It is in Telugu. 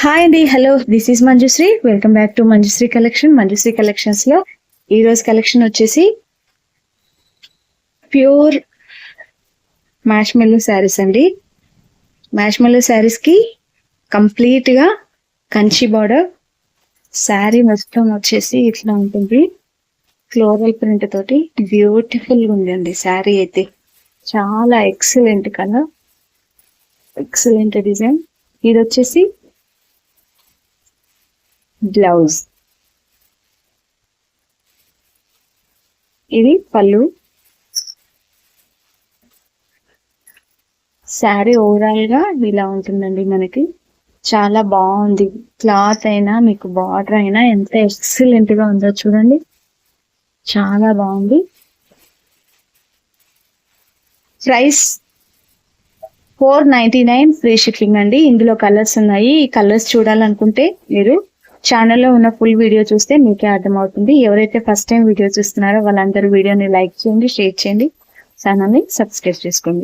హాయ్ అండి, hello, this is Manjushree. Welcome back to Manjushree collection. Manjushree collections లో ఈ రోజు కలెక్షన్ వచ్చేసి ప్యూర్ మ్యాష్ మెల్లో శారీస్ అండి. మ్యాష్ మెల్లో శారీస్ కి కంప్లీట్ గా కంచి బార్డర్. శారీ మొత్తం వచ్చేసి ఇట్లా ఉంటుంది, ఫ్లోరల్ ప్రింట్ తోటి బ్యూటిఫుల్ గా ఉందండి. శారీ అయితే చాలా ఎక్సలెంట్ కలర్, ఎక్సలెంట్ డిజైన్. ఇది వచ్చేసి బ్లౌజ్, ఇది పళ్ళు. శారీ ఓవరాల్ గా ఇలా ఉంటుందండి. మనకి చాలా బాగుంది. క్లాత్ అయినా మీకు బార్డర్ అయినా ఎంత ఎక్సలెంట్ గా ఉందో చూడండి, చాలా బాగుంది. ప్రైస్ 499 ఫ్రీ షిప్పింగ్ అండి. ఇందులో కలర్స్ ఉన్నాయి. ఈ కలర్స్ చూడాలనుకుంటే మీరు ఛానల్లో ఉన్న ఫుల్ వీడియో చూస్తే మీకే అర్థమవుతుంది. ఎవరైతే ఫస్ట్ టైం వీడియో చూస్తున్నారో వాళ్ళందరూ వీడియోని లైక్ చేయండి, షేర్ చేయండి, ఛానల్ని సబ్స్క్రైబ్ చేసుకోండి.